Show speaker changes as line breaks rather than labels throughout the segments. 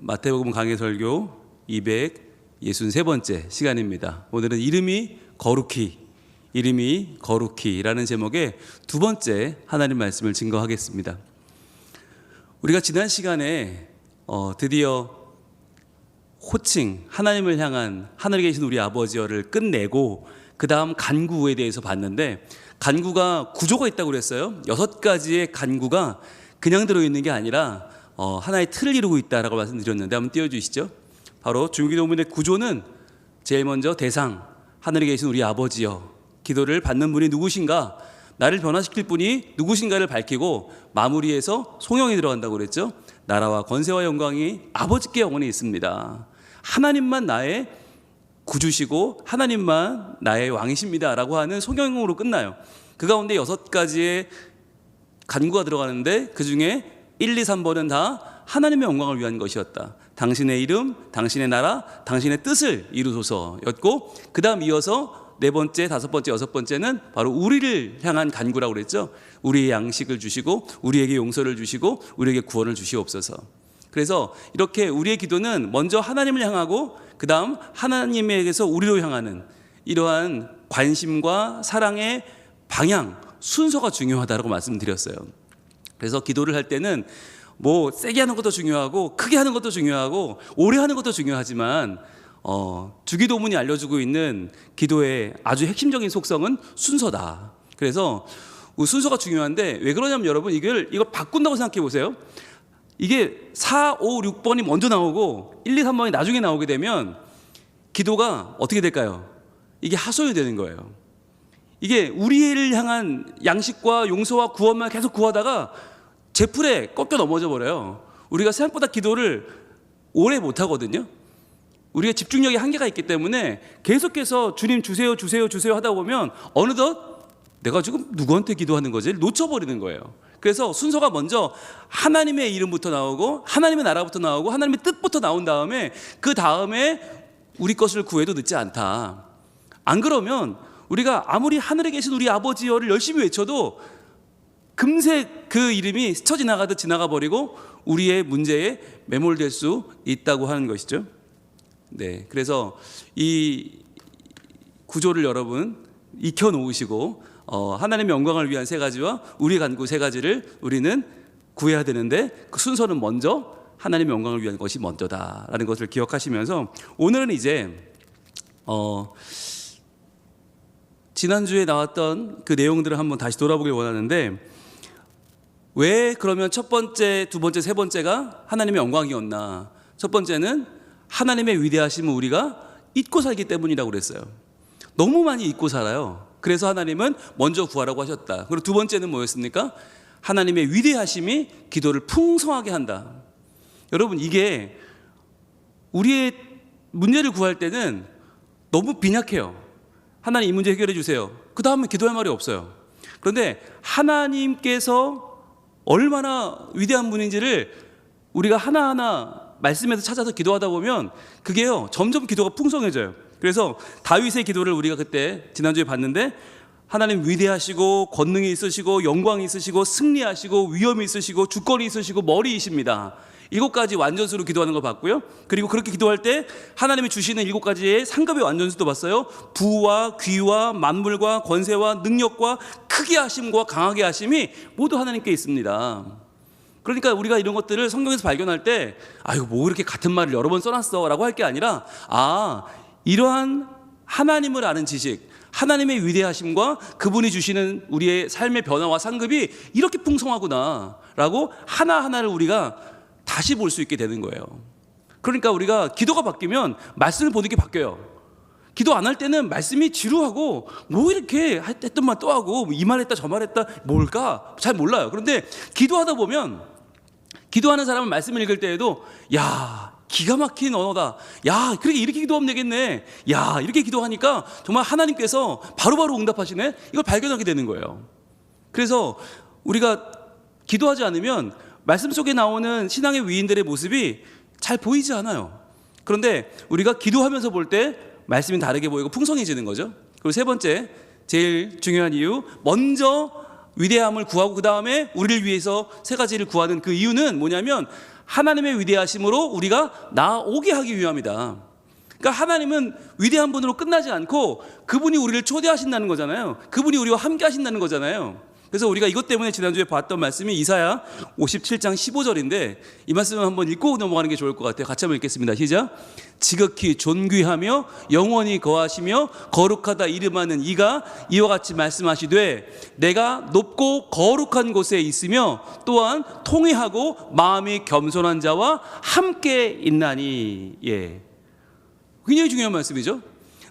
마태복음 강해 설교 263번째 시간입니다. 오늘은 이름이 거룩히라는 제목의 두 번째 하나님 말씀을 증거하겠습니다. 우리가 지난 시간에 드디어 호칭, 하나님을 향한 하늘에 계신 우리 아버지여를 끝내고 그 다음 간구에 대해서 봤는데, 간구가 구조가 있다고 그랬어요. 6가지의 간구가 그냥 들어있는 게 아니라 하나의 틀을 이루고 있다라고 말씀드렸는데, 한번 띄워주시죠. 바로 주기도문의 구조는 제일 먼저 대상, 하늘에 계신 우리 아버지여, 기도를 받는 분이 누구신가, 나를 변화시킬 분이 누구신가를 밝히고 마무리해서 송영이 들어간다고 그랬죠. 나라와 권세와 영광이 아버지께 영원히 있습니다. 하나님만 나의 구주시고 하나님만 나의 왕이십니다 라고 하는 송영으로 끝나요. 그 가운데 6가지의 간구가 들어가는데, 그 중에 1, 2, 3번은 다 하나님의 영광을 위한 것이었다. 당신의 이름, 당신의 나라, 당신의 뜻을 이루소서였고, 그 다음 이어서 4번째, 5번째, 6번째는 바로 우리를 향한 간구라고 그랬죠. 우리의 양식을 주시고 우리에게 용서를 주시고 우리에게 구원을 주시옵소서. 그래서 이렇게 우리의 기도는 먼저 하나님을 향하고 그 다음 하나님에게서 우리로 향하는 이러한 관심과 사랑의 방향, 순서가 중요하다고 말씀드렸어요. 그래서 기도를 할 때는 뭐 세게 하는 것도 중요하고 크게 하는 것도 중요하고 오래 하는 것도 중요하지만 주기도문이 알려주고 있는 기도의 아주 핵심적인 속성은 순서다. 그래서 순서가 중요한데, 왜 그러냐면 여러분, 이걸 바꾼다고 생각해 보세요. 이게 4, 5, 6번이 먼저 나오고 1, 2, 3번이 나중에 나오게 되면 기도가 어떻게 될까요? 이게 하소연이 되는 거예요. 이게 우리를 향한 양식과 용서와 구원만 계속 구하다가 제풀에 꺾여 넘어져 버려요. 우리가 생각보다 기도를 오래 못 하거든요. 우리가 집중력이 한계가 있기 때문에 계속해서 주님 주세요 하다 보면 어느덧 내가 지금 누구한테 기도하는 거지? 놓쳐버리는 거예요. 그래서 순서가 먼저 하나님의 이름부터 나오고 하나님의 나라부터 나오고 하나님의 뜻부터 나온 다음에 그 다음에 우리 것을 구해도 늦지 않다. 안 그러면 우리가 아무리 하늘에 계신 우리 아버지여를 열심히 외쳐도 금세 그 이름이 스쳐 지나가듯 지나가 버리고 우리의 문제에 매몰될 수 있다고 하는 것이죠. 네, 그래서 이 구조를 여러분 익혀 놓으시고 하나님의 영광을 위한 3가지와 우리 간구 3가지를 우리는 구해야 되는데, 그 순서는 먼저 하나님의 영광을 위한 것이 먼저다라는 것을 기억하시면서, 오늘은 이제 지난주에 나왔던 그 내용들을 한번 다시 돌아보길 원하는데, 왜 그러면 첫 번째, 두 번째, 세 번째가 하나님의 영광이었나? 첫 번째는 하나님의 위대하심을 우리가 잊고 살기 때문이라고 그랬어요. 너무 많이 잊고 살아요. 그래서 하나님은 먼저 구하라고 하셨다. 그리고 두 번째는 뭐였습니까? 하나님의 위대하심이 기도를 풍성하게 한다. 여러분, 이게 우리의 문제를 구할 때는 너무 빈약해요. 하나님 이 문제 해결해 주세요. 그 다음에 기도할 말이 없어요. 그런데 하나님께서 얼마나 위대한 분인지를 우리가 하나하나 말씀에서 찾아서 기도하다 보면 그게요, 점점 기도가 풍성해져요. 그래서 다윗의 기도를 우리가 그때 지난주에 봤는데, 하나님 위대하시고 권능이 있으시고 영광이 있으시고 승리하시고 위엄이 있으시고 주권이 있으시고 머리이십니다. 7가지 완전수로 기도하는 걸 봤고요. 그리고 그렇게 기도할 때 하나님이 주시는 7가지의 상급의 완전수도 봤어요. 부와 귀와 만물과 권세와 능력과 크게 하심과 강하게 하심이 모두 하나님께 있습니다. 그러니까 우리가 이런 것들을 성경에서 발견할 때, 아이고 뭐 이렇게 같은 말을 여러 번 써놨어 라고 할 게 아니라, 이러한 하나님을 아는 지식, 하나님의 위대하심과 그분이 주시는 우리의 삶의 변화와 상급이 이렇게 풍성하구나 라고 하나하나를 우리가 다시 볼 수 있게 되는 거예요. 그러니까 우리가 기도가 바뀌면 말씀을 보는 게 바뀌어요. 기도 안 할 때는 말씀이 지루하고 뭐 이렇게 했던 말 또 하고 이 말 했다 저 말 했다 뭘까 잘 몰라요. 그런데 기도하다 보면, 기도하는 사람은 말씀을 읽을 때에도 야 기가 막힌 언어다, 야 그렇게 이렇게 기도하면 되겠네, 야 이렇게 기도하니까 정말 하나님께서 바로바로 응답하시네, 이걸 발견하게 되는 거예요. 그래서 우리가 기도하지 않으면 말씀 속에 나오는 신앙의 위인들의 모습이 잘 보이지 않아요. 그런데 우리가 기도하면서 볼 때 말씀이 다르게 보이고 풍성해지는 거죠. 그리고 세 번째, 제일 중요한 이유, 먼저 위대함을 구하고 그 다음에 우리를 위해서 3가지를 구하는 그 이유는 뭐냐면, 하나님의 위대하심으로 우리가 나오게 하기 위함이다. 그러니까 하나님은 위대한 분으로 끝나지 않고 그분이 우리를 초대하신다는 거잖아요. 그분이 우리와 함께 하신다는 거잖아요. 그래서 우리가 이것 때문에 지난주에 봤던 말씀이 이사야 57장 15절인데 이 말씀을 한번 읽고 넘어가는 게 좋을 것 같아요. 같이 한번 읽겠습니다. 시작. 지극히 존귀하며 영원히 거하시며 거룩하다 이름하는 이가 이와 같이 말씀하시되 내가 높고 거룩한 곳에 있으며 또한 통회하고 마음이 겸손한 자와 함께 있나니. 예, 굉장히 중요한 말씀이죠.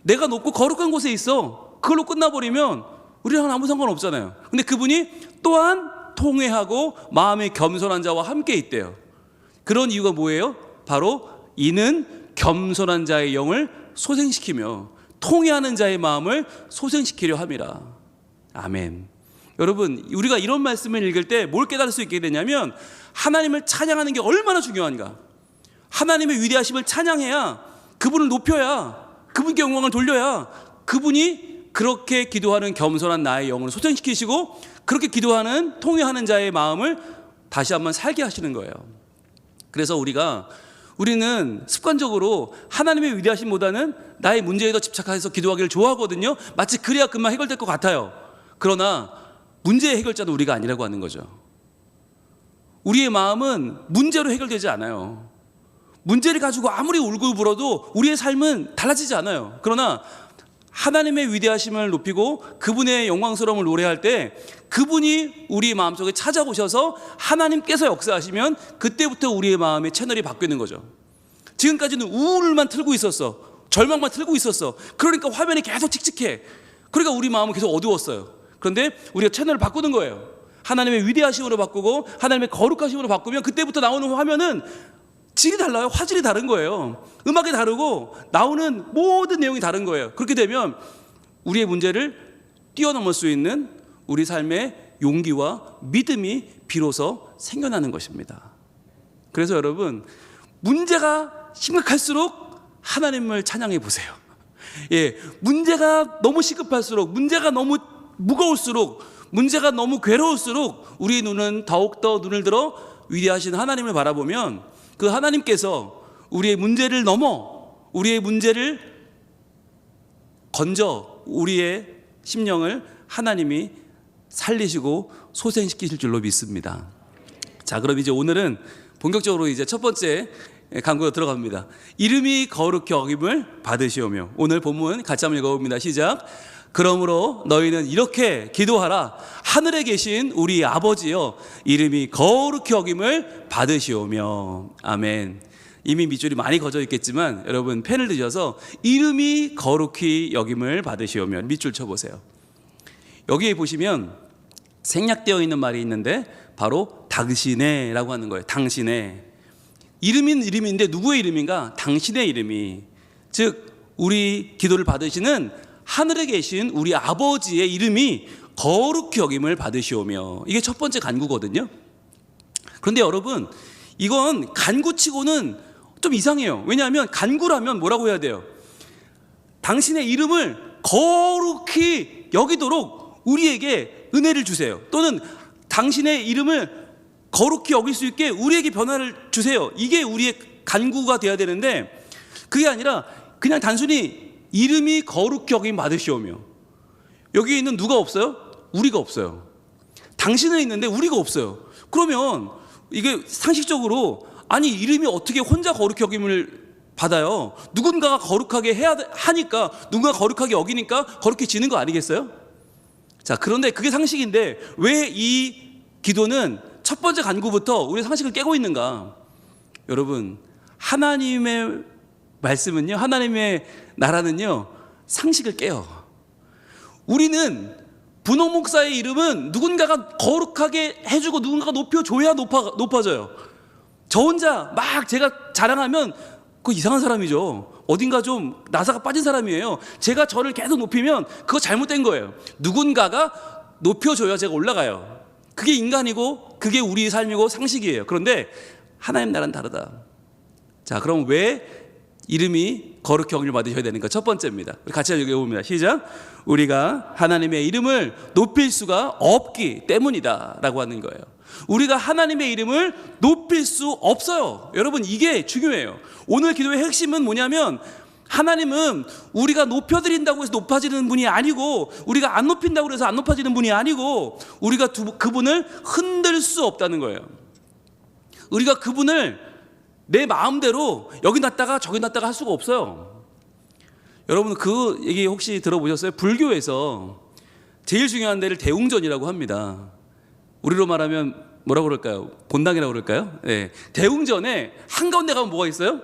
내가 높고 거룩한 곳에 있어. 그걸로 끝나버리면 우리랑은 아무 상관없잖아요. 근데 그분이 또한 통회하고 마음이 겸손한 자와 함께 있대요. 그런 이유가 뭐예요? 바로 이는 겸손한 자의 영을 소생시키며 통회하는 자의 마음을 소생시키려 함이라. 아멘. 여러분, 우리가 이런 말씀을 읽을 때 뭘 깨달을 수 있게 되냐면 하나님을 찬양하는 게 얼마나 중요한가. 하나님의 위대하심을 찬양해야, 그분을 높여야, 그분께 영광을 돌려야 그분이 그렇게 기도하는 겸손한 나의 영을 소생시키시고 그렇게 기도하는 통회하는 자의 마음을 다시 한번 살게 하시는 거예요. 그래서 우리는 습관적으로 하나님의 위대하심보다는 나의 문제에 더 집착해서 기도하기를 좋아하거든요. 마치 그래야 금방 해결될 것 같아요. 그러나 문제의 해결자는 우리가 아니라고 하는 거죠. 우리의 마음은 문제로 해결되지 않아요. 문제를 가지고 아무리 울고 불어도 우리의 삶은 달라지지 않아요. 그러나 하나님의 위대하심을 높이고 그분의 영광스러움을 노래할 때 그분이 우리 마음속에 찾아오셔서 하나님께서 역사하시면 그때부터 우리의 마음의 채널이 바뀌는 거죠. 지금까지는 우울만 틀고 있었어. 절망만 틀고 있었어. 그러니까 화면이 계속 칙칙해. 그러니까 우리 마음은 계속 어두웠어요. 그런데 우리가 채널을 바꾸는 거예요. 하나님의 위대하심으로 바꾸고 하나님의 거룩하심으로 바꾸면 그때부터 나오는 화면은 질이 달라요. 화질이 다른 거예요. 음악이 다르고 나오는 모든 내용이 다른 거예요. 그렇게 되면 우리의 문제를 뛰어넘을 수 있는 우리 삶의 용기와 믿음이 비로소 생겨나는 것입니다. 그래서 여러분, 문제가 심각할수록 하나님을 찬양해 보세요. 예, 문제가 너무 시급할수록, 문제가 너무 무거울수록, 문제가 너무 괴로울수록 우리의 눈은 더욱더 눈을 들어 위대하신 하나님을 바라보면 그 하나님께서 우리의 문제를 넘어 우리의 문제를 건져 우리의 심령을 하나님이 살리시고 소생시키실 줄로 믿습니다. 자, 그럼 이제 오늘은 본격적으로 이제 첫 번째 강구로 들어갑니다. 이름이 거룩히 여김을 받으시오며. 오늘 본문 같이 한번 읽어봅니다. 시작. 그러므로 너희는 이렇게 기도하라. 하늘에 계신 우리 아버지여, 이름이 거룩히 여김을 받으시오며. 아멘. 이미 밑줄이 많이 거져 있겠지만 여러분 펜을 드셔서 이름이 거룩히 여김을 받으시오며 밑줄 쳐보세요. 여기에 보시면 생략되어 있는 말이 있는데 바로 당신의 라고 하는 거예요. 당신의. 이름인 이름인데 누구의 이름인가? 당신의 이름이. 즉 우리 기도를 받으시는 하늘에 계신 우리 아버지의 이름이 거룩히 여김을 받으시오며. 이게 첫 번째 간구거든요. 그런데 여러분, 이건 간구치고는 좀 이상해요. 왜냐하면 간구라면 뭐라고 해야 돼요? 당신의 이름을 거룩히 여기도록 우리에게 은혜를 주세요. 또는 당신의 이름을 거룩히 여길 수 있게 우리에게 변화를 주세요. 이게 우리의 간구가 돼야 되는데 그게 아니라 그냥 단순히 이름이 거룩히 여김 받으시오며. 여기 있는 누가 없어요? 우리가 없어요. 당신은 있는데 우리가 없어요. 그러면 이게 상식적으로 아니 이름이 어떻게 혼자 거룩히 여김을 받아요? 누군가가 거룩하게 해야 하니까, 누군가 거룩하게 여기니까 거룩해지는 거 아니겠어요? 자, 그런데 그게 상식인데 왜 이 기도는 첫 번째 간구부터 우리의 상식을 깨고 있는가? 여러분, 하나님의 말씀은요, 하나님의 나라는요, 상식을 깨요. 우리는 분홍 목사의 이름은 누군가가 거룩하게 해주고 누군가가 높여줘야 높아져요. 저 혼자 막 제가 자랑하면 그거 이상한 사람이죠. 어딘가 좀 나사가 빠진 사람이에요. 제가 저를 계속 높이면 그거 잘못된 거예요. 누군가가 높여줘야 제가 올라가요. 그게 인간이고 그게 우리 삶이고 상식이에요. 그런데 하나님 나라는 다르다. 자, 그럼 왜 이름이 거룩히 여김을 받으셔야 되는가? 첫 번째입니다. 우리 같이 읽어봅니다. 시작. 우리가 하나님의 이름을 높일 수가 없기 때문이다 라고 하는 거예요. 우리가 하나님의 이름을 높일 수 없어요. 여러분, 이게 중요해요. 오늘 기도의 핵심은 뭐냐면, 하나님은 우리가 높여드린다고 해서 높아지는 분이 아니고, 우리가 안 높인다고 해서 안 높아지는 분이 아니고, 우리가 그분을 흔들 수 없다는 거예요. 우리가 그분을 내 마음대로 여기 놨다가 저기 놨다가 할 수가 없어요. 여러분, 그 얘기 혹시 들어보셨어요? 불교에서 제일 중요한 데를 대웅전이라고 합니다. 우리로 말하면 뭐라고 그럴까요? 본당이라고 그럴까요? 네. 대웅전에 한가운데 가면 뭐가 있어요?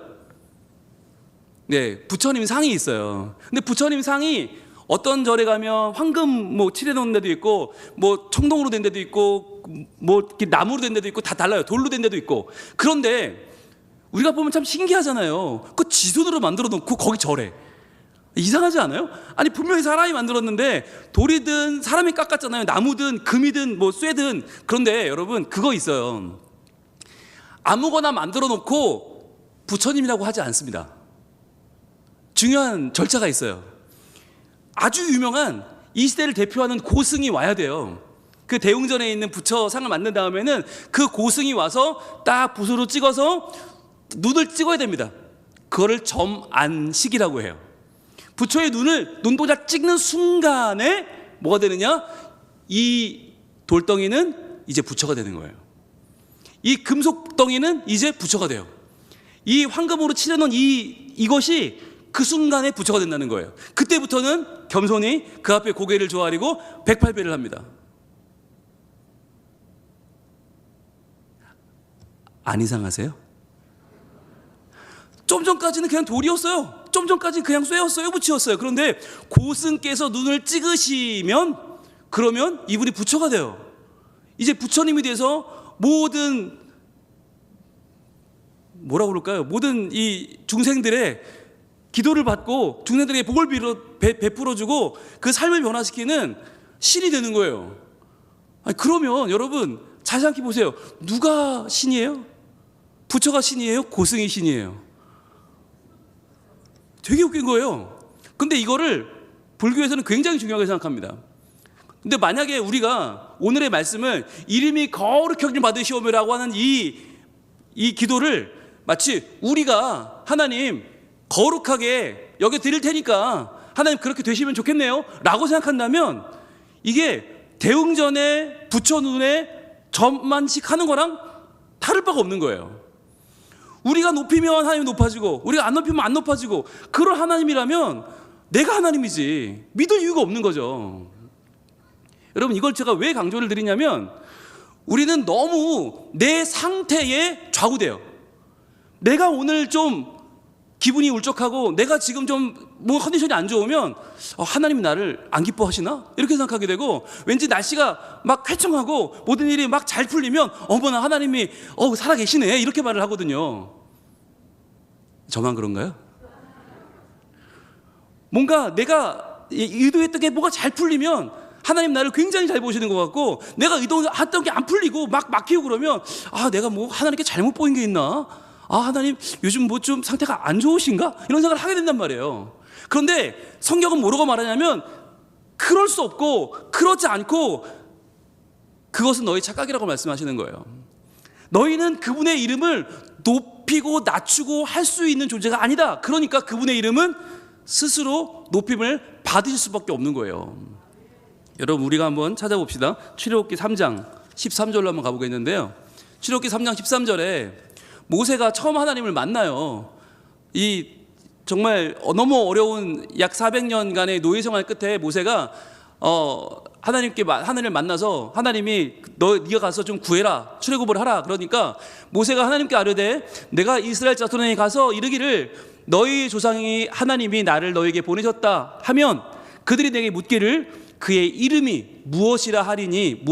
네, 부처님 상이 있어요. 근데 부처님 상이 어떤 절에 가면 황금 뭐 칠해놓은 데도 있고, 뭐 청동으로 된 데도 있고, 뭐 이렇게 나무로 된 데도 있고, 다 달라요. 돌로 된 데도 있고. 그런데 우리가 보면 참 신기하잖아요. 그 지손으로 만들어 놓고 거기 절에. 이상하지 않아요? 아니, 분명히 사람이 만들었는데 돌이든 사람이 깎았잖아요. 나무든 금이든 뭐 쇠든. 그런데 여러분, 그거 있어요. 아무거나 만들어 놓고 부처님이라고 하지 않습니다. 중요한 절차가 있어요. 아주 유명한 이 시대를 대표하는 고승이 와야 돼요. 그 대웅전에 있는 부처 상을 만든 다음에는 그 고승이 와서 딱 붓으로 찍어서 눈을 찍어야 됩니다. 그거를 점안식이라고 해요. 부처의 눈을 눈동자 찍는 순간에 뭐가 되느냐? 이 돌덩이는 이제 부처가 되는 거예요. 이 금속덩이는 이제 부처가 돼요. 이 황금으로 칠해놓은 이것이 그 순간에 부처가 된다는 거예요. 그때부터는 겸손히 그 앞에 고개를 조아리고 108배를 합니다. 안 이상하세요? 좀 전까지는 그냥 돌이었어요. 좀 전까지는 그냥 쇠였어요. 붙이었어요. 그런데 고승께서 눈을 찍으시면, 그러면 이분이 부처가 돼요. 이제 부처님이 돼서 모든, 뭐라고 그럴까요? 모든 이 중생들의 기도를 받고 중생들에게 복을 베풀어주고 그 삶을 변화시키는 신이 되는 거예요. 아니, 그러면 여러분 잘 생각해 보세요. 누가 신이에요? 부처가 신이에요? 고승이 신이에요? 되게 웃긴 거예요. 근데 이거를 불교에서는 굉장히 중요하게 생각합니다. 근데 만약에 우리가 오늘의 말씀을 이름이 거룩히 여김을 받으시오며라고 하는 이 기도를 마치 우리가 하나님 거룩하게 여겨 드릴 테니까 하나님 그렇게 되시면 좋겠네요 라고 생각한다면, 이게 대웅전에 부처 눈에 점만식 하는 거랑 다를 바가 없는 거예요. 우리가 높이면 하나님이 높아지고, 우리가 안 높이면 안 높아지고, 그런 하나님이라면 내가 하나님이지 믿을 이유가 없는 거죠. 여러분, 이걸 제가 왜 강조를 드리냐면, 우리는 너무 내 상태에 좌우돼요. 내가 오늘 좀 기분이 울적하고 내가 지금 좀 뭐 컨디션이 안 좋으면 하나님이 나를 안 기뻐하시나? 이렇게 생각하게 되고, 왠지 날씨가 막 쾌청하고 모든 일이 막 잘 풀리면 어머나 하나님이 살아계시네 이렇게 말을 하거든요. 저만 그런가요? 뭔가 내가 의도했던 게 뭐가 잘 풀리면 하나님 나를 굉장히 잘 보시는 것 같고, 내가 의도했던 게 안 풀리고 막 막히고 그러면 내가 뭐 하나님께 잘못 보인 게 있나? 하나님 요즘 뭐 좀 상태가 안 좋으신가? 이런 생각을 하게 된단 말이에요. 그런데 성경은 뭐라고 말하냐면, 그럴 수 없고 그렇지 않고 그것은 너희 착각이라고 말씀하시는 거예요. 너희는 그분의 이름을 높이고 낮추고 할 수 있는 존재가 아니다. 그러니까 그분의 이름은 스스로 높임을 받으실 수밖에 없는 거예요. 여러분, 우리가 한번 찾아봅시다. 출애굽기 3장 13절로 한번 가보겠는데요. 출애굽기 3장 13절에 모세가 처음 하나님을 만나요. 이 정말 너무 어려운 약 400년간의 노예 생활 끝에 모세가 하나님을 만나서, 하나님이 네가 가서 좀 구해라, 출애굽을 하라. 그러니까 모세가 하나님께 아뢰되, 내가 이스라엘 자손에게 가서 이르기를 너희 조상이 하나님이 나를 너에게 보내셨다 하면 그들이 내게 묻기를 그의 이름이 무엇이냐 하리니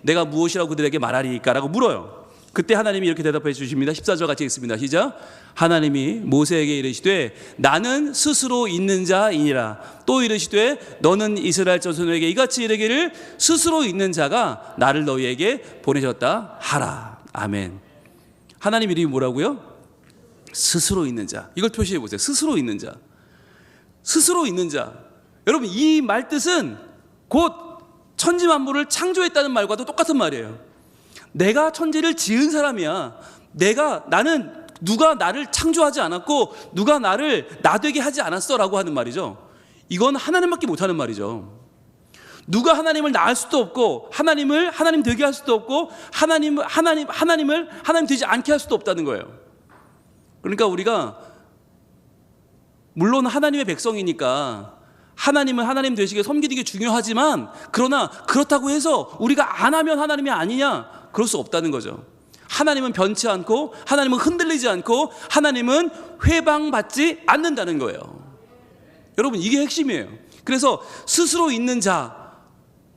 내가 무엇이라고 그들에게 말하리까 라고 물어요. 그때 하나님이 이렇게 대답해 주십니다. 14절 같이 읽습니다. 시작. 하나님이 모세에게 이르시되 나는 스스로 있는 자이니라. 또 이르시되 너는 이스라엘 자손에게 이같이 이르기를 스스로 있는 자가 나를 너희에게 보내셨다 하라. 아멘. 하나님 이름이 뭐라고요? 스스로 있는 자. 이걸 표시해 보세요. 스스로 있는 자. 스스로 있는 자. 여러분, 이 말 뜻은 곧 천지 만물을 창조했다는 말과도 똑같은 말이에요. 내가 천지를 지은 사람이야. 나는 누가 나를 창조하지 않았고 누가 나를 나되게 하지 않았어 라고 하는 말이죠. 이건 하나님밖에 못하는 말이죠. 누가 하나님을 낳을 수도 없고 하나님을 하나님 되게 할 수도 없고 하나님을 하나님 되지 않게 할 수도 없다는 거예요. 그러니까 우리가 물론 하나님의 백성이니까 하나님을 하나님 되시게 섬기는 게 중요하지만, 그러나 그렇다고 해서 우리가 안 하면 하나님이 아니냐? 그럴 수 없다는 거죠. 하나님은 변치 않고 하나님은 흔들리지 않고 하나님은 회방받지 않는다는 거예요. 여러분, 이게 핵심이에요. 그래서 스스로 있는 자,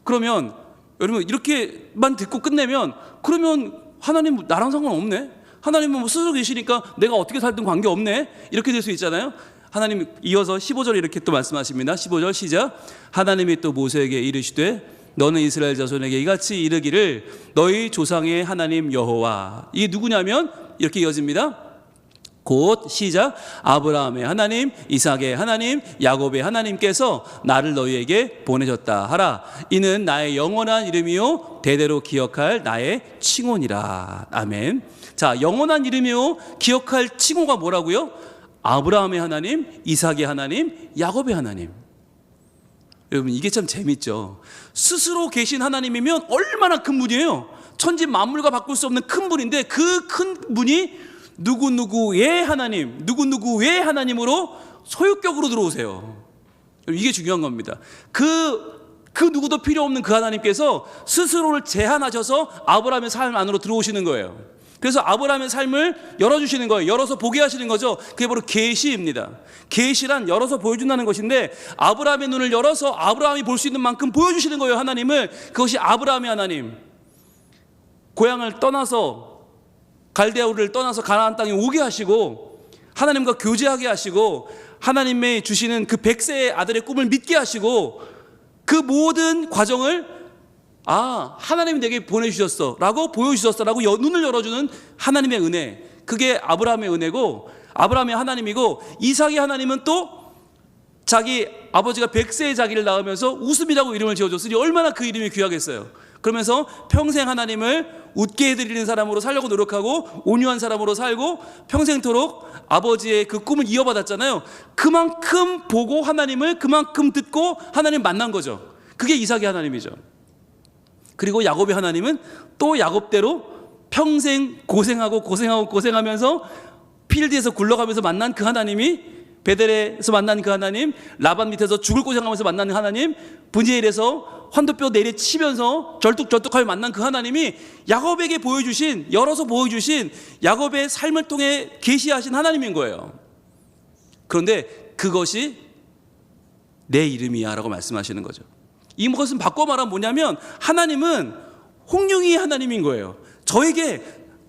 그러면 여러분 이렇게만 듣고 끝내면 그러면 하나님 나랑 상관없네, 하나님은 뭐 스스로 계시니까 내가 어떻게 살든 관계없네, 이렇게 될 수 있잖아요. 하나님 이어서 15절에 이렇게 또 말씀하십니다. 15절 시작. 하나님이 또 모세에게 이르시되 너는 이스라엘 자손에게 이같이 이르기를 너희 조상의 하나님 여호와, 이게 누구냐면 이렇게 이어집니다. 곧 시작. 아브라함의 하나님, 이삭의 하나님, 야곱의 하나님께서 나를 너희에게 보내셨다 하라. 이는 나의 영원한 이름이요 대대로 기억할 나의 칭호니라. 아멘. 자, 영원한 이름이요 기억할 칭호가 뭐라고요? 아브라함의 하나님, 이삭의 하나님, 야곱의 하나님. 여러분, 이게 참 재밌죠. 스스로 계신 하나님이면 얼마나 큰 분이에요. 천지 만물과 바꿀 수 없는 큰 분인데 그 큰 분이 누구누구의 하나님, 누구누구의 하나님으로 소유격으로 들어오세요. 이게 중요한 겁니다. 그 누구도 필요 없는 그 하나님께서 스스로를 제한하셔서 아브라함의 삶 안으로 들어오시는 거예요. 그래서 아브라함의 삶을 열어주시는 거예요. 열어서 보게 하시는 거죠. 그게 바로 계시입니다. 계시란 열어서 보여준다는 것인데, 아브라함의 눈을 열어서 아브라함이 볼 수 있는 만큼 보여주시는 거예요, 하나님을. 그것이 아브라함의 하나님. 고향을 떠나서, 갈대아우를 떠나서 가나안 땅에 오게 하시고 하나님과 교제하게 하시고 하나님의 주시는 그 100세의 아들의 꿈을 믿게 하시고, 그 모든 과정을 하나님이 내게 보내주셨어 라고 보여주셨어 라고 눈을 열어주는 하나님의 은혜, 그게 아브라함의 은혜고 아브라함의 하나님이고, 이삭의 하나님은 또 자기 아버지가 100세의 자기를 낳으면서 웃음이라고 이름을 지어줬으니 얼마나 그 이름이 귀하겠어요. 그러면서 평생 하나님을 웃게 해드리는 사람으로 살려고 노력하고 온유한 사람으로 살고 평생토록 아버지의 그 꿈을 이어받았잖아요. 그만큼 보고 하나님을 그만큼 듣고 하나님 만난 거죠. 그게 이삭의 하나님이죠. 그리고 야곱의 하나님은 또 야곱대로 평생 고생하면서 필드에서 굴러가면서 만난 그 하나님이, 베델에서 만난 그 하나님, 라반 밑에서 죽을 고생하면서 만난 하나님, 분이엘에서 환도뼈 내리치면서 절뚝절뚝하며 만난 그 하나님이 야곱에게 보여주신, 열어서 보여주신 야곱의 삶을 통해 계시하신 하나님인 거예요. 그런데 그것이 내 이름이야 라고 말씀하시는 거죠. 이것은 바꿔 말하면 뭐냐면, 하나님은 홍룡이의 하나님인 거예요.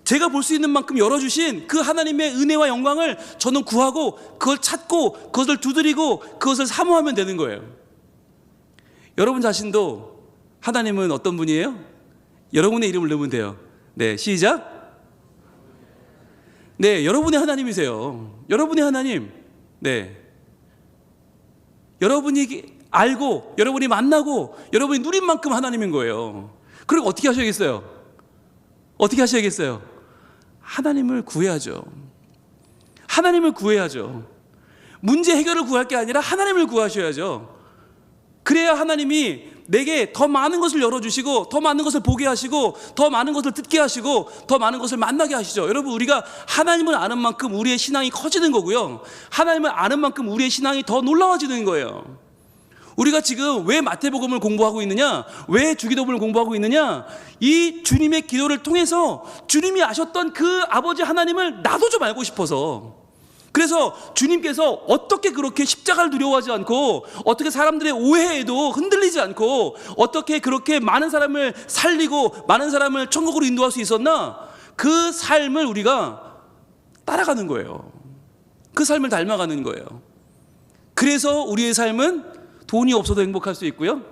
제가 볼 수 있는 만큼 열어주신 그 하나님의 은혜와 영광을 저는 구하고 그걸 찾고 그것을 두드리고 그것을 사모하면 되는 거예요. 여러분 자신도 하나님은 어떤 분이에요? 여러분의 이름을 넣으면 돼요. 네, 시작. 네, 여러분의 하나님이세요. 여러분의 하나님. 네, 여러분이 알고 여러분이 만나고 여러분이 누린 만큼 하나님인 거예요. 그리고 어떻게 하셔야겠어요? 어떻게 하셔야겠어요? 하나님을 구해야죠. 하나님을 구해야죠. 문제 해결을 구할 게 아니라 하나님을 구하셔야죠. 그래야 하나님이 내게 더 많은 것을 열어주시고 더 많은 것을 보게 하시고 더 많은 것을 듣게 하시고 더 많은 것을 만나게 하시죠. 여러분, 우리가 하나님을 아는 만큼 우리의 신앙이 커지는 거고요, 하나님을 아는 만큼 우리의 신앙이 더 놀라워지는 거예요. 우리가 지금 왜 마태복음을 공부하고 있느냐, 왜 주기도문을 공부하고 있느냐, 이 주님의 기도를 통해서 주님이 아셨던 그 아버지 하나님을 나도 좀 알고 싶어서, 그래서 주님께서 어떻게 그렇게 십자가를 두려워하지 않고 어떻게 사람들의 오해에도 흔들리지 않고 어떻게 그렇게 많은 사람을 살리고 많은 사람을 천국으로 인도할 수 있었나, 그 삶을 우리가 따라가는 거예요. 그 삶을 닮아가는 거예요. 그래서 우리의 삶은 돈이 없어도 행복할 수 있고요,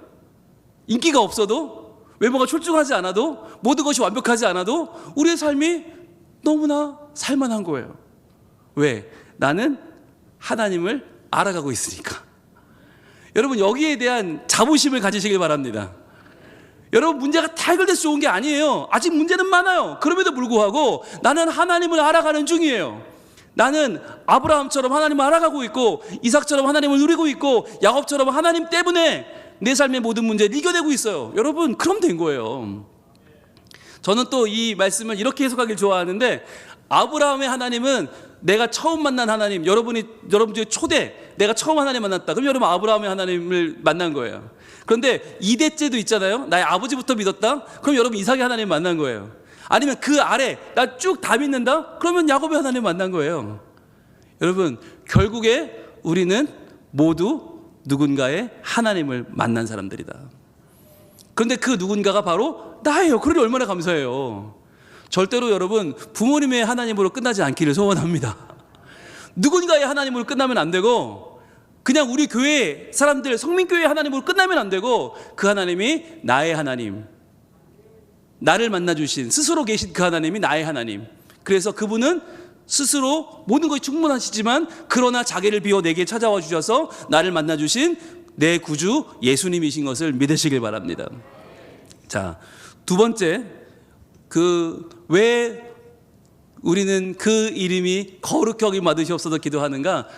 인기가 없어도, 외모가 출중하지 않아도, 모든 것이 완벽하지 않아도 우리의 삶이 너무나 살만한 거예요. 왜? 나는 하나님을 알아가고 있으니까. 여러분, 여기에 대한 자부심을 가지시길 바랍니다. 여러분, 문제가 다 해결돼서 좋은 게 아니에요. 아직 문제는 많아요. 그럼에도 불구하고 나는 하나님을 알아가는 중이에요. 나는 아브라함처럼 하나님을 알아가고 있고, 이삭처럼 하나님을 누리고 있고, 야곱처럼 하나님 때문에 내 삶의 모든 문제를 이겨내고 있어요. 여러분, 그럼 된 거예요. 저는 또 이 말씀을 이렇게 해석하길 좋아하는데, 아브라함의 하나님은 내가 처음 만난 하나님, 여러분 중에 초대, 내가 처음 하나님 만났다. 그럼 여러분 아브라함의 하나님을 만난 거예요. 그런데 2대째도 있잖아요. 나의 아버지부터 믿었다. 그럼 여러분 이삭의 하나님 만난 거예요. 아니면 그 아래 나 쭉 다 믿는다. 그러면 야곱의 하나님 만난 거예요. 여러분, 결국에 우리는 모두 누군가의 하나님을 만난 사람들이다. 그런데 그 누군가가 바로 나예요. 그러니 얼마나 감사해요. 절대로 여러분 부모님의 하나님으로 끝나지 않기를 소원합니다. 누군가의 하나님으로 끝나면 안 되고, 그냥 우리 교회 사람들 성민교회의 하나님으로 끝나면 안 되고, 그 하나님이 나의 하나님, 나를 만나주신 스스로 계신 그 하나님이 나의 하나님. 그래서 그분은 스스로 모든 것이 충분하시지만 그러나 자기를 비워 내게 찾아와 주셔서 나를 만나주신 내 구주 예수님이신 것을 믿으시길 바랍니다. 자, 두 번째, 왜 우리는 그 이름이 거룩히 여김 받으시옵소서 기도하는가?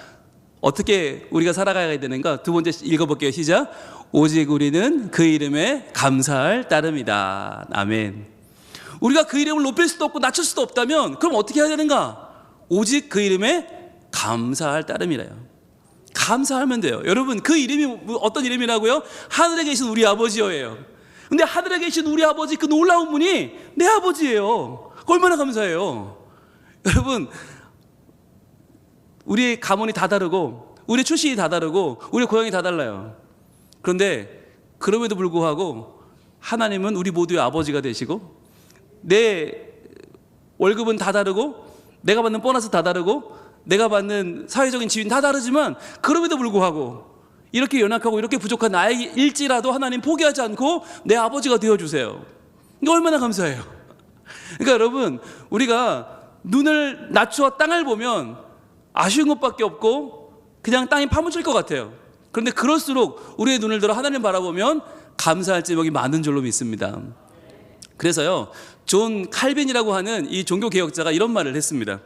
어떻게 우리가 살아가야 되는가? 두 번째 읽어볼게요. 시작. 오직 우리는 그 이름에 감사할 따름이다. 아멘. 우리가 그 이름을 높일 수도 없고 낮출 수도 없다면 그럼 어떻게 해야 되는가? 오직 그 이름에 감사할 따름이래요. 감사하면 돼요. 여러분, 그 이름이 어떤 이름이라고요? 하늘에 계신 우리 아버지예요. 근데 하늘에 계신 우리 아버지, 그 놀라운 분이 내 아버지예요. 얼마나 감사해요. 여러분, 우리 가문이 다 다르고 우리 출신이 다 다르고 우리 고향이 다 달라요. 그런데 그럼에도 불구하고 하나님은 우리 모두의 아버지가 되시고, 내 월급은 다 다르고 내가 받는 보너스 다 다르고 내가 받는 사회적인 지위는 다 다르지만 그럼에도 불구하고 이렇게 연약하고 이렇게 부족한 나일지라도 하나님 포기하지 않고 내 아버지가 되어주세요. 이거 얼마나 감사해요. 그러니까 여러분, 우리가 눈을 낮추어 땅을 보면 아쉬운 것밖에 없고 그냥 땅이 파묻힐 것 같아요. 그런데 그럴수록 우리의 눈을 들어 하나님 바라보면 감사할 제목이 많은 줄로 믿습니다. 그래서요, 존 칼빈이라고 하는 이 종교개혁자가 이런 말을 했습니다.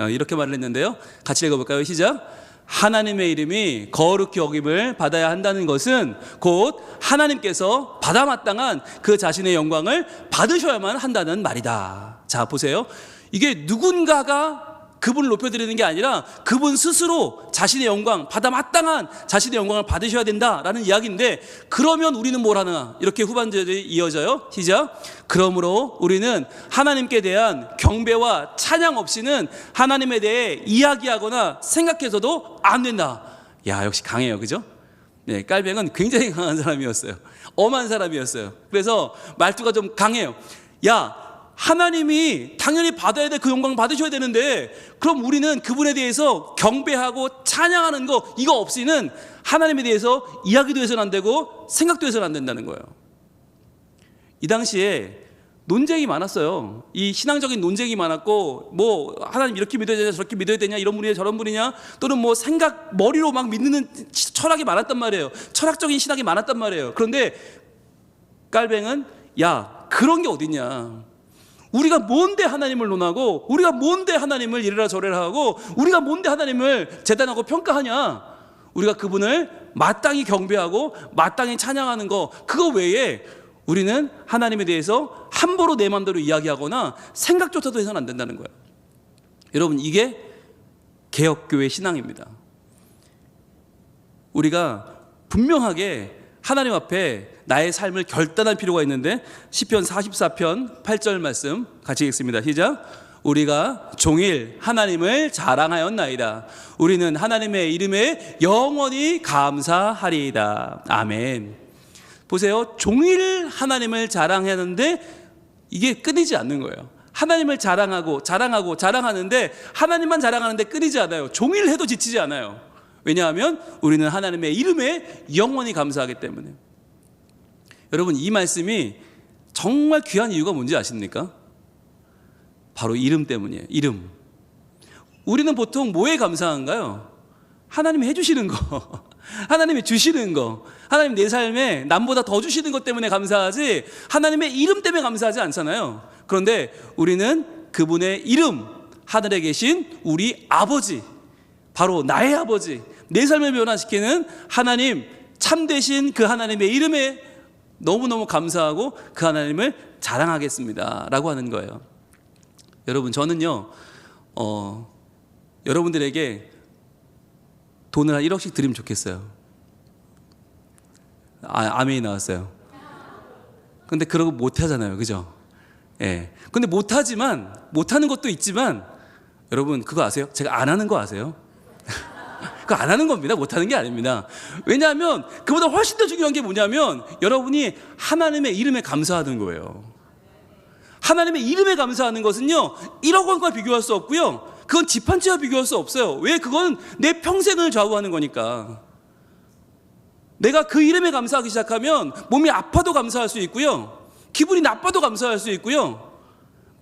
이렇게 말을 했는데요, 같이 읽어볼까요? 시작. 하나님의 이름이 거룩히 여김을 받아야 한다는 것은 곧 하나님께서 받아 마땅한 그 자신의 영광을 받으셔야만 한다는 말이다. 자, 보세요. 이게 누군가가 그분을 높여드리는 게 아니라 그분 스스로 자신의 영광, 받아 마땅한 자신의 영광을 받으셔야 된다라는 이야기인데, 그러면 우리는 뭘 하나? 이렇게 후반절이 이어져요. 시작. 그러므로 우리는 하나님께 대한 경배와 찬양 없이는 하나님에 대해 이야기하거나 생각해서도 안 된다. 야, 역시 강해요. 그죠? 네, 깔뱅은 굉장히 강한 사람이었어요. 엄한 사람이었어요. 그래서 말투가 좀 강해요. 야, 하나님이 당연히 받아야 될 그 영광 받으셔야 되는데, 그럼 우리는 그분에 대해서 경배하고 찬양하는 거, 이거 없이는 하나님에 대해서 이야기도 해서는 안 되고 생각도 해서는 안 된다는 거예요. 이 당시에 논쟁이 많았어요. 이 신앙적인 논쟁이 많았고, 뭐 하나님 이렇게 믿어야 되냐 저렇게 믿어야 되냐, 이런 분이냐 저런 분이냐, 또는 뭐 생각 머리로 막 믿는 철학이 많았단 말이에요. 철학적인 신학이 많았단 말이에요. 그런데 깔뱅은 야, 그런 게 어딨냐, 우리가 뭔데 하나님을 논하고, 우리가 뭔데 하나님을 이래라 저래라 하고, 우리가 뭔데 하나님을 재단하고 평가하냐. 우리가 그분을 마땅히 경배하고 마땅히 찬양하는 거, 그거 외에 우리는 하나님에 대해서 함부로 내 마음대로 이야기하거나 생각조차도 해서는 안 된다는 거예요. 여러분, 이게 개혁교회 신앙입니다. 우리가 분명하게 하나님 앞에 나의 삶을 결단할 필요가 있는데, 시편 44편 8절 말씀 같이 읽습니다. 시작. 우리가 종일 하나님을 자랑하였나이다. 우리는 하나님의 이름에 영원히 감사하리이다. 아멘. 보세요. 종일 하나님을 자랑하는데 이게 끊이지 않는 거예요. 하나님을 자랑하는데 하나님만 자랑하는데 끊이지 않아요. 종일 해도 지치지 않아요. 왜냐하면 우리는 하나님의 이름에 영원히 감사하기 때문에. 여러분, 이 말씀이 정말 귀한 이유가 뭔지 아십니까? 바로 이름 때문이에요. 이름. 우리는 보통 뭐에 감사한가요? 하나님이 해주시는 거. 하나님이 주시는 거, 하나님 내 삶에 남보다 더 주시는 것 때문에 감사하지 하나님의 이름 때문에 감사하지 않잖아요. 그런데 우리는 그분의 이름, 하늘에 계신 우리 아버지, 바로 나의 아버지, 내 삶을 변화시키는 하나님, 참되신 그 하나님의 이름에 너무너무 감사하고 그 하나님을 자랑하겠습니다 라고 하는 거예요. 여러분, 저는요 여러분들에게 돈을 한 1억씩 드리면 좋겠어요. 아멘이 나왔어요. 근데 그러고 못하잖아요, 그죠? 예. 근데 못하는 것도 있지만, 여러분 그거 아세요? 제가 안 하는 거 아세요? 그거 안 하는 겁니다. 못하는 게 아닙니다. 왜냐하면 그보다 훨씬 더 중요한 게 뭐냐면, 여러분이 하나님의 이름에 감사하는 거예요. 하나님의 이름에 감사하는 것은요 1억 원과 비교할 수 없고요, 그건 집 한 채와 비교할 수 없어요. 왜? 그건 내 평생을 좌우하는 거니까. 내가 그 이름에 감사하기 시작하면 몸이 아파도 감사할 수 있고요, 기분이 나빠도 감사할 수 있고요,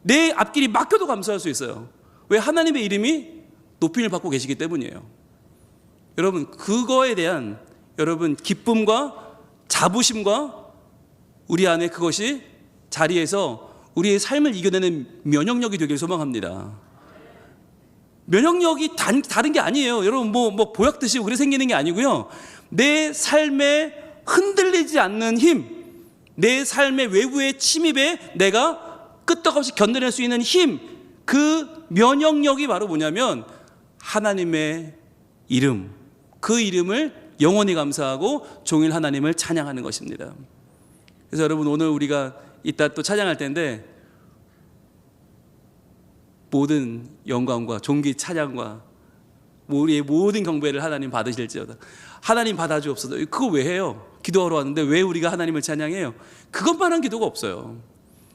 내 앞길이 막혀도 감사할 수 있어요. 왜? 하나님의 이름이 높임을 받고 계시기 때문이에요. 여러분, 그거에 대한 여러분 기쁨과 자부심과 우리 안에 그것이 자리에서 우리의 삶을 이겨내는 면역력이 되길 소망합니다. 면역력이 다른 게 아니에요. 여러분 뭐 보약 드시고 그래 생기는 게 아니고요, 내 삶에 흔들리지 않는 힘, 내 삶의 외부의 침입에 내가 끄떡없이 견뎌낼 수 있는 힘, 그 면역력이 바로 뭐냐면 하나님의 이름, 그 이름을 영원히 감사하고 종일 하나님을 찬양하는 것입니다. 그래서 여러분, 오늘 우리가 이따 또 찬양할 텐데, 모든 영광과 존귀 찬양과 우리의 모든 경배를 하나님 받으실지어다. 하나님 받아주옵소서. 그거 왜 해요? 기도하러 왔는데 왜 우리가 하나님을 찬양해요? 그것만 한 기도가 없어요.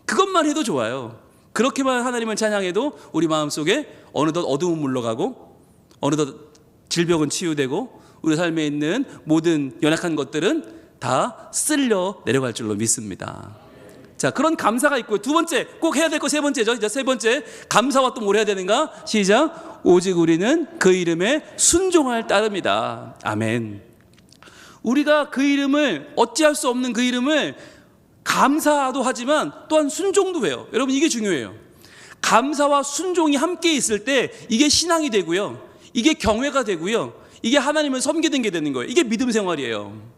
그것만 해도 좋아요. 그렇게만 하나님을 찬양해도 우리 마음속에 어느덧 어두움은 물러가고, 어느덧 질병은 치유되고, 우리 삶에 있는 모든 연약한 것들은 다 쓸려 내려갈 줄로 믿습니다. 자, 그런 감사가 있고요. 두 번째, 꼭 해야 될 거 세 번째죠. 이제 세 번째, 감사와 또 뭘 해야 되는가? 시작. 오직 우리는 그 이름에 순종할 따름이다. 아멘. 우리가 그 이름을, 어찌할 수 없는 그 이름을 감사도 하지만 또한 순종도 해요. 여러분, 이게 중요해요. 감사와 순종이 함께 있을 때 이게 신앙이 되고요, 이게 경외가 되고요, 이게 하나님을 섬기는 게 되는 거예요. 이게 믿음 생활이에요.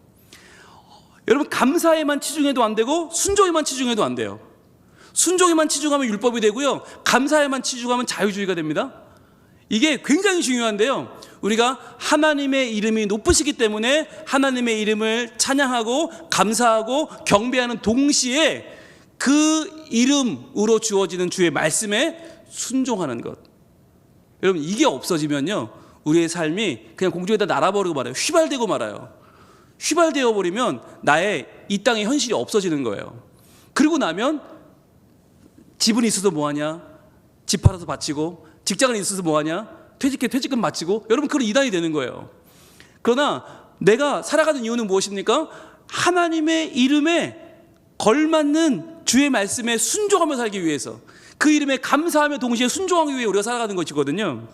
여러분, 감사에만 치중해도 안 되고 순종에만 치중해도 안 돼요. 순종에만 치중하면 율법이 되고요, 감사에만 치중하면 자유주의가 됩니다. 이게 굉장히 중요한데요, 우리가 하나님의 이름이 높으시기 때문에 하나님의 이름을 찬양하고 감사하고 경배하는 동시에 그 이름으로 주어지는 주의 말씀에 순종하는 것. 여러분, 이게 없어지면요 우리의 삶이 그냥 공중에다 날아버리고 말아요. 휘발되고 말아요. 휘발되어 버리면 나의 이 땅의 현실이 없어지는 거예요. 그리고 나면 집은 있어서 뭐하냐, 집 팔아서 바치고, 직장은 있어서 뭐하냐, 퇴직금 바치고, 여러분 그런 이단이 되는 거예요. 그러나 내가 살아가는 이유는 무엇입니까? 하나님의 이름에 걸맞는 주의 말씀에 순종하며 살기 위해서, 그 이름에 감사하며 동시에 순종하기 위해 우리가 살아가는 것이거든요.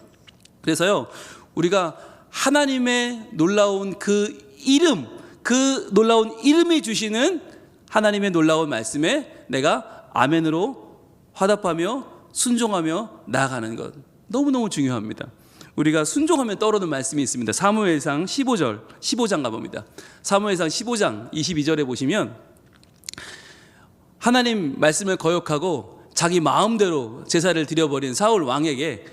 그래서요, 우리가 하나님의 놀라운 그 이름, 그 놀라운 이름이 주시는 하나님의 놀라운 말씀에 내가 아멘으로 화답하며 순종하며 나아가는 것, 너무너무 중요합니다. 우리가 순종하면 떠오르는 말씀이 있습니다. 사무엘상 15장 가봅니다. 사무엘상 15장 22절에 보시면 하나님 말씀을 거역하고 자기 마음대로 제사를 드려버린 사울 왕에게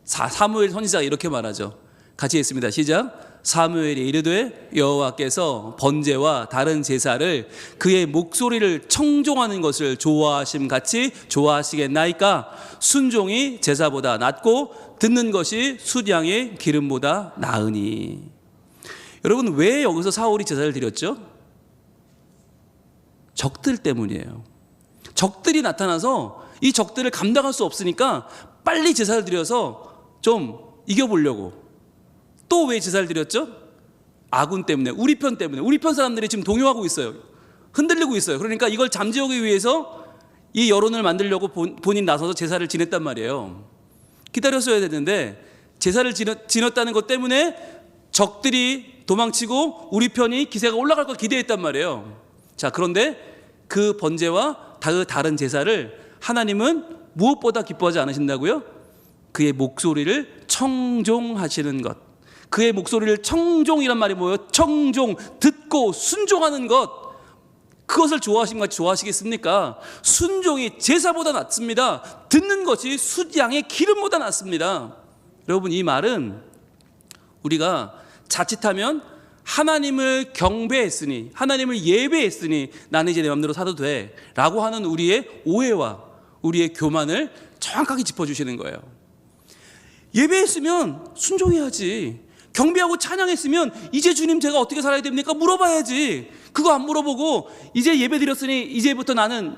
사무엘 선지자가 이렇게 말하죠. 같이 읽습니다. 시작. 사무엘이 이르되 여호와께서 번제와 다른 제사를 그의 목소리를 청종하는 것을 좋아하심 같이 좋아하시겠나이까? 순종이 제사보다 낫고 듣는 것이 숫양의 기름보다 나으니. 여러분, 왜 여기서 사울이 제사를 드렸죠? 적들 때문이에요. 적들이 나타나서 이 적들을 감당할 수 없으니까 빨리 제사를 드려서 좀 이겨보려고. 또 왜 제사를 드렸죠? 아군 때문에, 우리 편 때문에. 우리 편 사람들이 지금 동요하고 있어요. 흔들리고 있어요. 그러니까 이걸 잠재우기 위해서 이 여론을 만들려고 본인 나서서 제사를 지냈단 말이에요. 기다렸어야 되는데 제사를 지냈다는 것 때문에 적들이 도망치고 우리 편이 기세가 올라갈 걸 기대했단 말이에요. 자, 그런데 그 번제와 다른 제사를 하나님은 무엇보다 기뻐하지 않으신다고요? 그의 목소리를 청종하시는 것. 그의 목소리를 청종이란 말이 뭐예요? 청종, 듣고 순종하는 것. 그것을 좋아하시겠습니까? 순종이 제사보다 낫습니다. 듣는 것이 숫양의 기름보다 낫습니다. 여러분, 이 말은 우리가 자칫하면 하나님을 경배했으니, 하나님을 예배했으니 나는 이제 내 마음대로 살아도 돼 라고 하는 우리의 오해와 우리의 교만을 정확하게 짚어주시는 거예요. 예배했으면 순종해야지. 경배하고 찬양했으면 이제 주님 제가 어떻게 살아야 됩니까? 물어봐야지. 그거 안 물어보고 이제 예배 드렸으니 이제부터 나는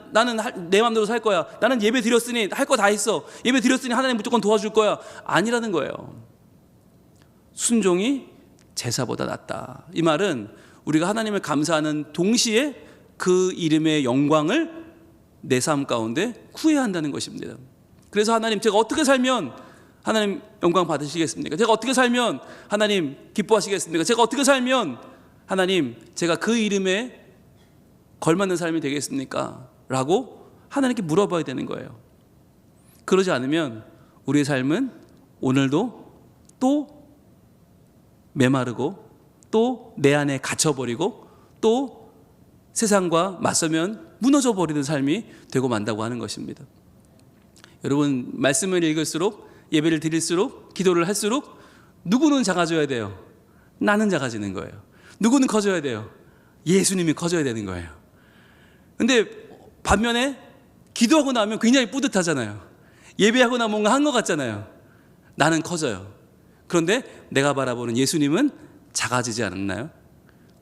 내 마음대로 살 거야. 나는 예배 드렸으니 할 거 다 했어. 예배 드렸으니 하나님 무조건 도와줄 거야. 아니라는 거예요. 순종이 제사보다 낫다. 이 말은 우리가 하나님을 감사하는 동시에 그 이름의 영광을 내 삶 가운데 구해야 한다는 것입니다. 그래서 하나님, 제가 어떻게 살면 하나님 영광 받으시겠습니까? 제가 어떻게 살면 하나님 기뻐하시겠습니까? 제가 어떻게 살면 하나님 제가 그 이름에 걸맞는 삶이 되겠습니까? 라고 하나님께 물어봐야 되는 거예요. 그러지 않으면 우리의 삶은 오늘도 또 메마르고 또 내 안에 갇혀버리고 또 세상과 맞서면 무너져 버리는 삶이 되고 만다고 하는 것입니다. 여러분, 말씀을 읽을수록, 예배를 드릴수록, 기도를 할수록 누구는 작아져야 돼요? 나는 작아지는 거예요. 누구는 커져야 돼요? 예수님이 커져야 되는 거예요. 근데 반면에 기도하고 나면 굉장히 뿌듯하잖아요. 예배하고 나면 뭔가 한 것 같잖아요. 나는 커져요. 그런데 내가 바라보는 예수님은 작아지지 않았나요?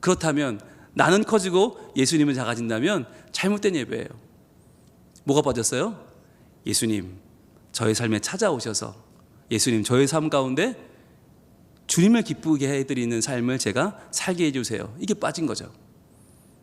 그렇다면 나는 커지고 예수님은 작아진다면 잘못된 예배예요. 뭐가 빠졌어요? 예수님, 저의 삶에 찾아오셔서 예수님, 저의 삶 가운데 주님을 기쁘게 해드리는 삶을 제가 살게 해주세요. 이게 빠진 거죠.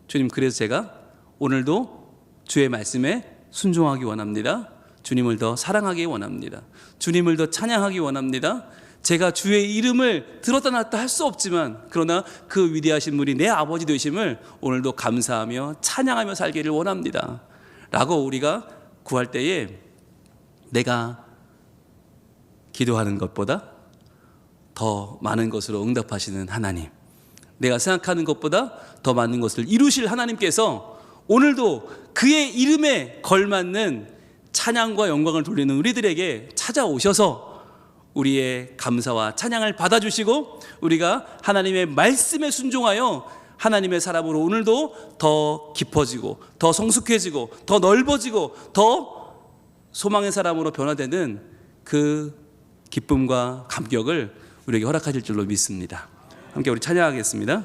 주님, 그래서 제가 오늘도 주의 말씀에 순종하기 원합니다. 주님을 더 사랑하기 원합니다. 주님을 더 찬양하기 원합니다. 제가 주의 이름을 들었다 놨다 할 수 없지만 그러나 그 위대하신 분이 내 아버지 되심을 오늘도 감사하며 찬양하며 살기를 원합니다 라고 우리가 구할 때에 내가 기도하는 것보다 더 많은 것으로 응답하시는 하나님, 내가 생각하는 것보다 더 많은 것을 이루실 하나님께서 오늘도 그의 이름에 걸맞는 찬양과 영광을 돌리는 우리들에게 찾아오셔서 우리의 감사와 찬양을 받아주시고 우리가 하나님의 말씀에 순종하여 하나님의 사람으로 오늘도 더 깊어지고 더 성숙해지고 더 넓어지고 더 소망의 사람으로 변화되는 그 기쁨과 감격을 우리에게 허락하실 줄로 믿습니다. 함께 우리 찬양하겠습니다.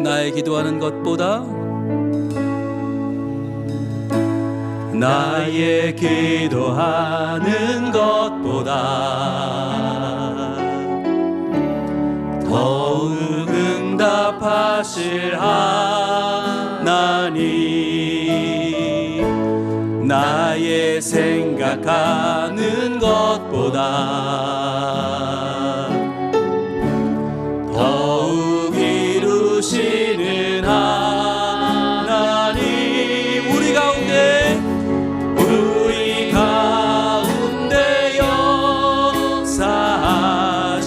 나의 기도하는 것보다 나의 기도하는 것보다 더욱 응답하실 하나님, 나의 생각하는 것보다 더욱 이루시는 하나님, 우리 가운데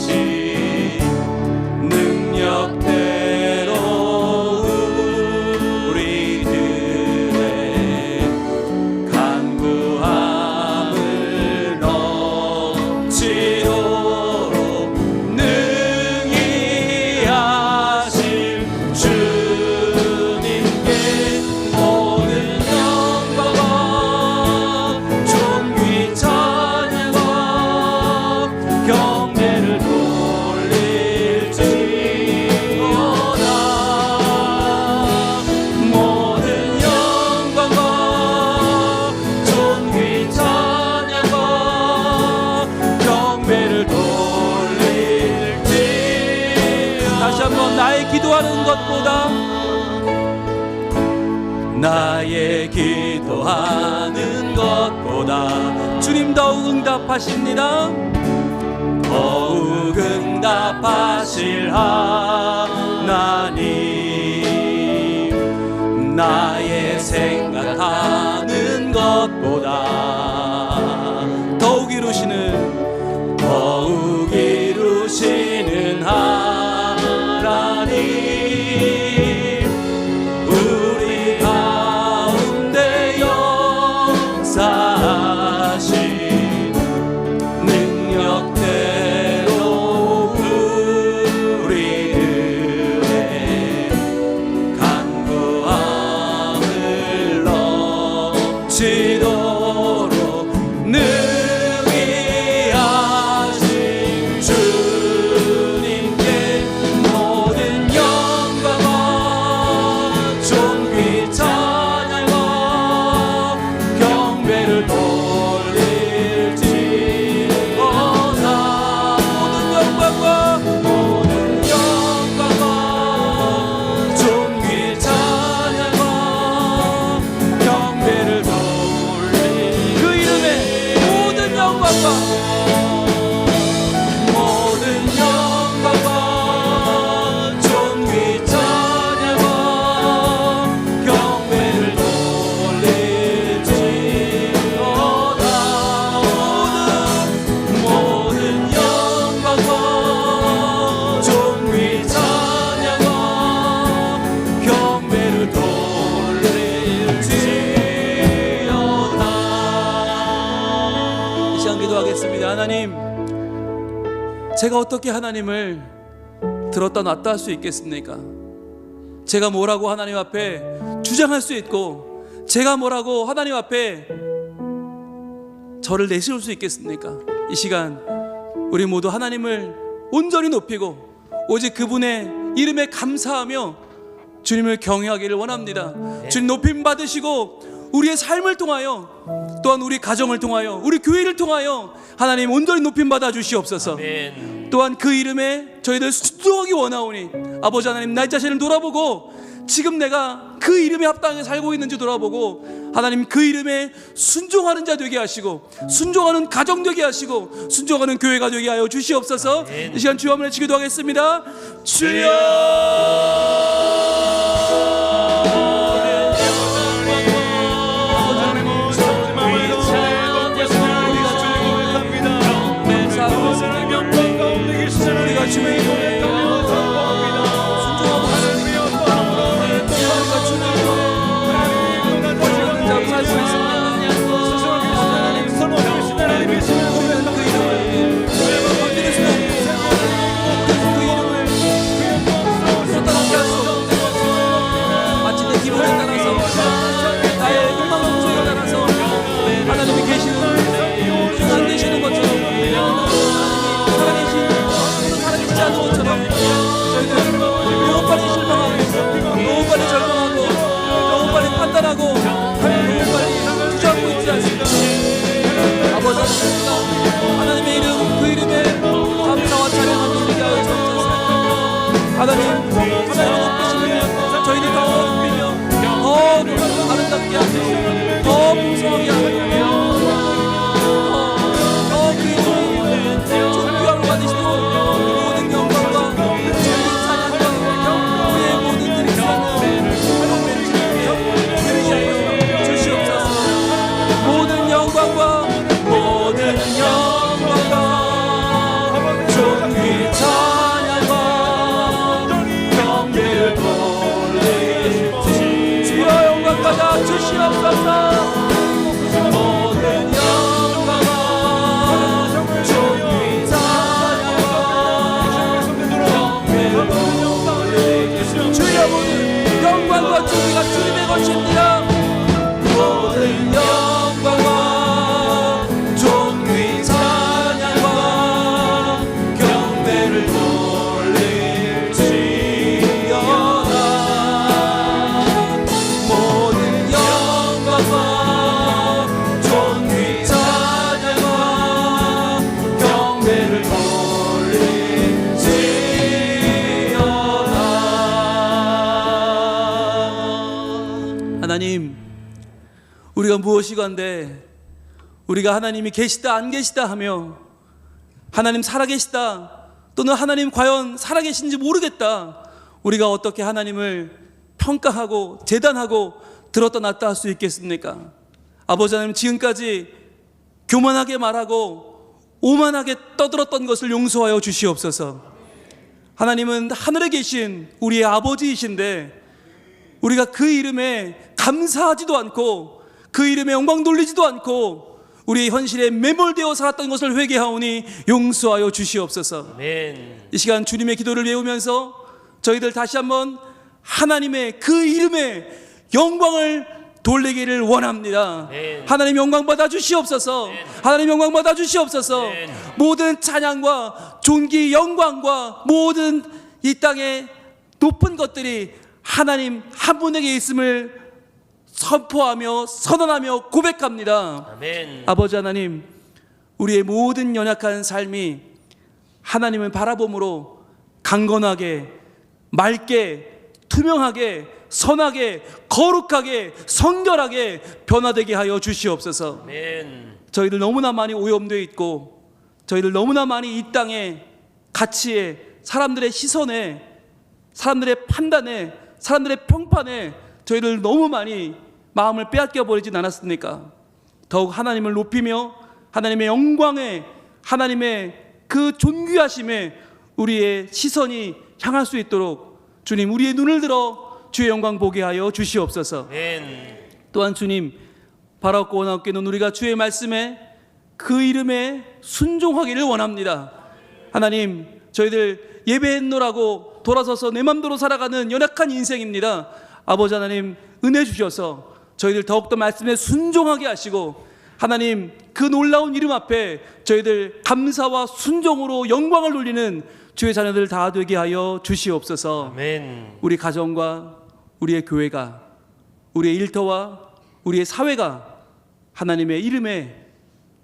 역사하신 능력대로 우리들의 간구함을 넘치도록 능히 하실 주님께 모든 영광과 존귀 찬양과 경배를 돌릴지어다. 모든 영광과 존귀 찬양과 경배를 돌릴지. 다시 한번 나의 기도하는 것보다 나의 기도하는 것보다 주님 더욱 응답하십니다. 더욱 응답하실 하나님, 나의 생각하는 것보다 더욱 이루시는 하나님, 우리 가운데 역사하신 능력대로 우리들의 간구함을 넘치도록 능히 하신 주님께 모든 영광과 존귀 찬양과 경배를 돌릴지어다. 모든 영광과 존귀 찬양과 경배를 돌릴 그 이름에 모든 영광과 존귀 찬양과 경배를 돌릴지어다. 모든 영광과 존귀 찬양과 경배를 돌릴지어다. 이 시간 기도하겠습니다. 하나님, 제가 어떻게 하나님을 들었다 놨다 할 수 있겠습니까? 제가 뭐라고 하나님 앞에 주장할 수 있고, 제가 뭐라고 하나님 앞에 저를 내세울 수 있겠습니까? 이 시간 우리 모두 하나님을 온전히 높이고 오직 그분의 이름에 감사하며 주님을 경외하기를 원합니다. 주님 높임 받으시고 우리의 삶을 통하여, 또한 우리 가정을 통하여, 우리 교회를 통하여 하나님 온전히 높임 받아 주시옵소서.
아멘.
또한 그 이름에 저희들 순종하기 원하오니 아버지 하나님, 나 자신을 돌아보고 지금 내가 그 이름에 합당하게 살고 있는지 돌아보고 하나님 그 이름에 순종하는 자 되게 하시고, 순종하는 가정 되게 하시고, 순종하는 교회가 되게 하여 주시옵소서.
아멘.
이 시간 주여 한번 외치기도 하겠습니다. 주여 우리가 주의 이름에 순종하고 있습니다. 우리가 주의 이름에 살 수 있습니다. 그 이름을 건드릴 수 없고, 그 이름을 따라갈 수 없는데 마치 내 기분에 따라서, 나의 욕망 정서에 따라서 하나님이 계시는, 안 되시는 것처럼, 살아계시지 않은 것처럼 저희들 너무 빨리 실망하고, 너무 빨리 절망하고, 너무 빨리 판단하고, 너무 빨리 주저앉고 있지 않습니까? 아버지 하나님, 하나님의 이름, 그 이름에 감사와 찬양을 돌리게 하여 주옵소서. 하나님, 하나님을 높이시며 저희들 더 높이며 더 아름답게 하시고 더 풍성하게 하시고 더 그 이름에 존귀함을 받으시고 모든 영광과 저희의 찬양과 우리의 모든 드리스라는 하나님의 주님께 드리게 하여 주시옵소서. 모든 영광과 존귀 찬양과 경배를 돌리시 주여 영광 받아 주시옵소서. 모든 영광과 존귀 찬양과 경배를 돌리시 주여 모든 영광과 존귀가 주님의 것입니다. 모든 영광과 존귀 찬양과 경배를 돌릴지어다. 모든 영광과 존귀 찬양과 경배를 돌릴지어다. 하나님, 우리가 무엇이건데 우리가 하나님이 계시다 안 계시다 하며 하나님 살아계시다 또는 하나님 과연 살아계신지 모르겠다, 우리가 어떻게 하나님을 평가하고 재단하고 들었다 놨다 할 수 있겠습니까? 아버지 하나님, 지금까지 교만하게 말하고 오만하게 떠들었던 것을 용서하여 주시옵소서. 하나님은 하늘에 계신 우리의 아버지이신데 우리가 그 이름에 감사하지도 않고 그 이름에 영광 돌리지도 않고 우리의 현실에 매몰되어 살았던 것을 회개하오니 용서하여 주시옵소서.
아멘.
이 시간 주님의 기도를 외우면서 저희들 다시 한번 하나님의 그 이름에 영광을 돌리기를 원합니다.
아멘.
하나님 영광 받아 주시옵소서.
아멘.
하나님 영광 받아 주시옵소서.
아멘.
모든 찬양과 존귀 영광과 모든 이 땅의 높은 것들이 하나님 한 분에게 있음을 선포하며 선언하며 고백합니다.
아멘.
아버지 하나님, 우리의 모든 연약한 삶이 하나님을 바라봄으로 강건하게, 맑게, 투명하게, 선하게, 거룩하게, 성결하게 변화되게 하여 주시옵소서.
아멘.
저희들 너무나 많이 오염되어 있고 저희들 너무나 많이 이 땅의 가치에, 사람들의 시선에, 사람들의 판단에, 사람들의 평판에 저희들 너무 많이 마음을 빼앗겨 버리진 않았습니까? 더욱 하나님을 높이며 하나님의 영광에, 하나님의 그 존귀하심에 우리의 시선이 향할 수 있도록 주님, 우리의 눈을 들어 주의 영광 보게 하여 주시옵소서.
아멘.
또한 주님, 바라옵고 원하옵기는 우리가 주의 말씀에 그 이름에 순종하기를 원합니다. 하나님, 저희들 예배했노라고 돌아서서 내 맘대로 살아가는 연약한 인생입니다. 아버지 하나님, 은혜 주셔서 저희들 더욱더 말씀에 순종하게 하시고 하나님, 그 놀라운 이름 앞에 저희들 감사와 순종으로 영광을 돌리는 주의 자녀들 다 되게 하여 주시옵소서.
아멘.
우리 가정과 우리의 교회가, 우리의 일터와 우리의 사회가 하나님의 이름에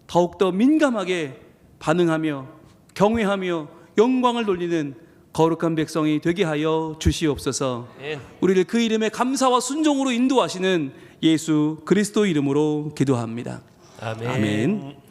더욱더 민감하게 반응하며 경외하며 영광을 돌리는 거룩한 백성이 되게 하여 주시옵소서.
아멘.
우리를 그 이름에 감사와 순종으로 인도하시는 예수 그리스도 이름으로 기도합니다.
아멘.
아멘.